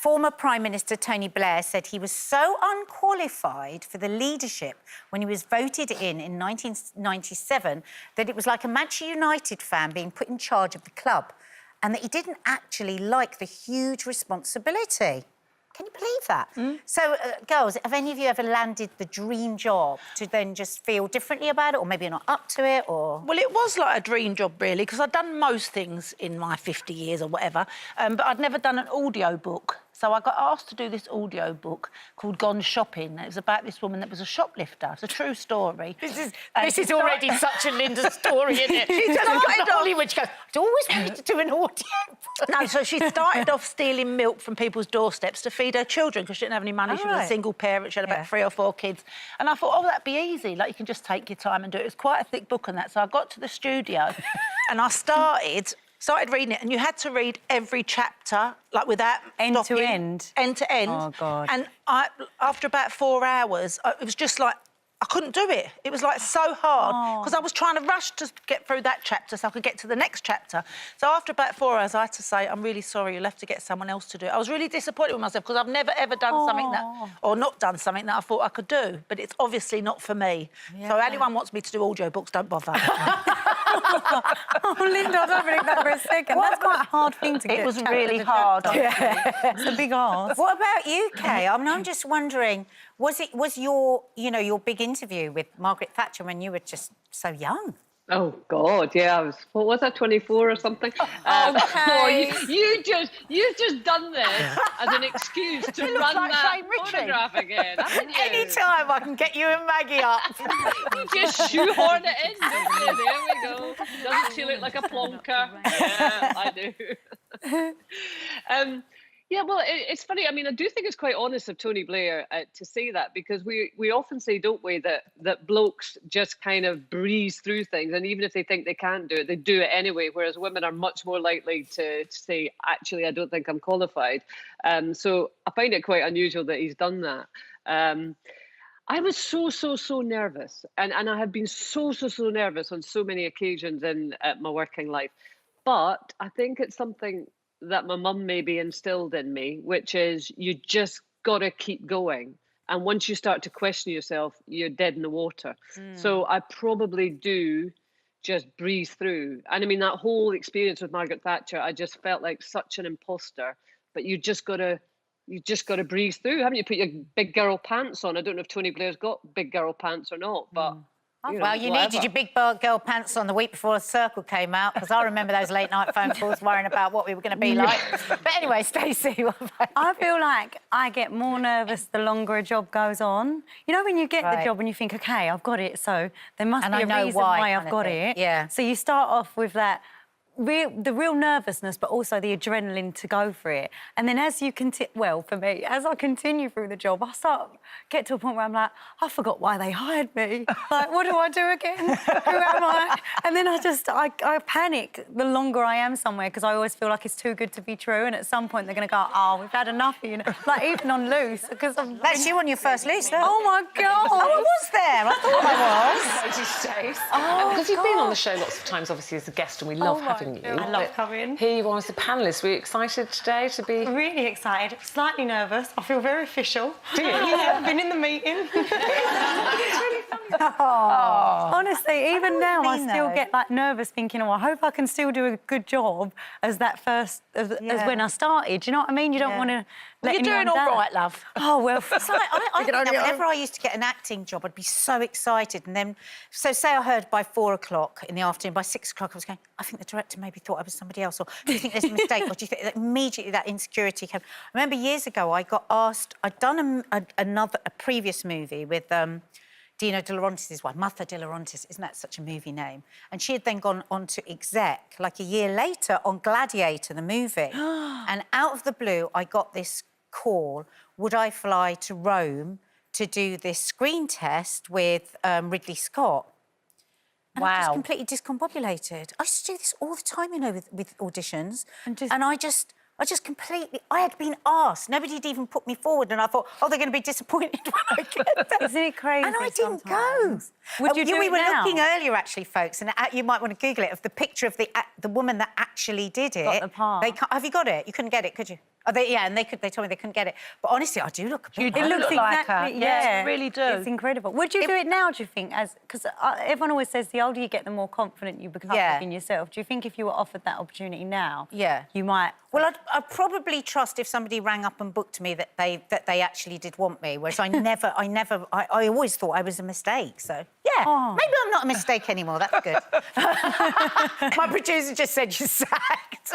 Former Prime Minister Tony Blair said he was so unqualified for the leadership when he was voted in 1997 that it was like a Manchester United fan being put in charge of the club, and that he didn't actually like the huge responsibility. Can you believe that? So, girls, have any of you ever landed the dream job to then just feel differently about it, or maybe you're not up to it, or...? Well, it was like a dream job, really, because I'd done most things in my 50 years or whatever, but I'd never done an audiobook. So I got asked to do this audiobook called Gone Shopping. It was about this woman that was a shoplifter. It's a true story. This is already such a Linda story, isn't it? She started Hollywood. She goes, I'd always wanted to do an audio. No, so she started off stealing milk from people's doorsteps to feed her children because she didn't have any money. She was a single parent. She had about 3 or 4 kids. And I thought, oh, that'd be easy. Like, you can just take your time and do it. It was quite a thick book on that. So I got to the studio and I started reading it, and you had to read every chapter, like, without end stopping. to end? End to end. Oh, God. And after about 4 hours, it was just like, I couldn't do it. It was, like, so hard, because I was trying to rush to get through that chapter so I could get to the next chapter. So after about 4 hours, I had to say, I'm really sorry, you'll have to get someone else to do it. I was really disappointed with myself, because I've never, ever done something that... or not done something that I thought I could do, but it's obviously not for me. So anyone wants me to do audiobooks, don't bother. Oh, Linda, I don't think that for a second. That's quite a hard thing to get. It was really hard. It's a big ask. What about you, Kaye? I mean, I'm just wondering, was your, you know, your big interview with Margaret Thatcher when you were just so young? Oh God, yeah, I was. What was I, 24 or something? You've just done this as an excuse to run like that photograph again, haven't you? Anytime I can get you and Maggie up. You just shoehorn it in, don't you? There we go. Doesn't she look like a plonker? Yeah, I do. Yeah, well, it's funny. I mean, I do think it's quite honest of Tony Blair to say that, because we often say, don't we, that blokes just kind of breeze through things, and even if they think they can't do it, they do it anyway, whereas women are much more likely to say, actually, I don't think I'm qualified. So I find it quite unusual that he's done that. I was so nervous, and I have been so nervous on so many occasions in my working life. But I think it's something that my mum maybe instilled in me, which is you just got to keep going. And once you start to question yourself, you're dead in the water. So I probably do just breeze through. And I mean, that whole experience with Margaret Thatcher, I just felt like such an imposter. But you just got to breeze through. Haven't you put your big girl pants on? I don't know if Tony Blair's got big girl pants or not, but... Well, you needed your big girl pants on the week before The Circle came out, because I remember those late-night phone calls worrying about what we were going to be like. But anyway, Stacey, what about you? I feel like I get more nervous the longer a job goes on. You know, when you get the job and you think, OK, I've got it, so there must be a reason why I've got it. Yeah. So you start off with that... the real nervousness, but also the adrenaline to go for it. And then as you continue, well, for me, as I continue through the job, I get to a point where I'm like, I forgot why they hired me. Like, what do I do again? Who am I? And then I panic the longer I am somewhere, because I always feel like it's too good to be true. And at some point they're going to go, oh, we've had enough, you know, like even on Loose, because That's you on your first Loose, though. Oh my God! Oh, I was there. I thought I was. Stace. Because you've been on the show lots of times, obviously, as a guest, and we love having you. I love coming. Here you are as a panellist. Were you excited today to be... Really excited, slightly nervous. I feel very official. Do you? Yeah, I've been in the meeting. It's really funny. Honestly, even now, I still get like nervous thinking, oh, I hope I can still do a good job as that first, as when I started. Do you know what I mean? You don't want to let You're doing all right, love. Oh, well... It's like, I think that whenever I used to get an acting job, I'd be so excited. And then, so say I heard by 4 o'clock in the afternoon, by 6 o'clock I was going, I think the director maybe thought I was somebody else, or do you think there's a mistake, or do you think that immediately that insecurity came? I remember years ago I got asked, I'd done a previous movie with Dino De Laurentiis' wife, Martha De Laurentiis, isn't that such a movie name? And she had then gone on to exec, like a year later, on Gladiator, the movie. And out of the blue, I got this call, would I fly to Rome to do this screen test with Ridley Scott? And I just completely discombobulated. I used to do this all the time, you know, with auditions. And I just completely... I had been asked. Nobody had even put me forward, and I thought, oh, they're going to be disappointed when I get there. Isn't it crazy? And I didn't go. Would you do We it were now? looking earlier, actually, folks, and you might want to Google it, of the picture of the woman that actually did it. Got the part. Have you got it? You couldn't get it, could you? Oh, and they told me they couldn't get it. But honestly, I do look a bit You like do her. look like her. exactly, Yeah, you really do. It's incredible. Would you do it now, do you think? Because everyone always says the older you get, the more confident you become in yourself. Do you think if you were offered that opportunity now, you might... Well, I'd probably trust if somebody rang up and booked me that they actually did want me, whereas I always thought I was a mistake, so... Yeah, maybe I'm not a mistake anymore, that's good. My producer just said you're sacked.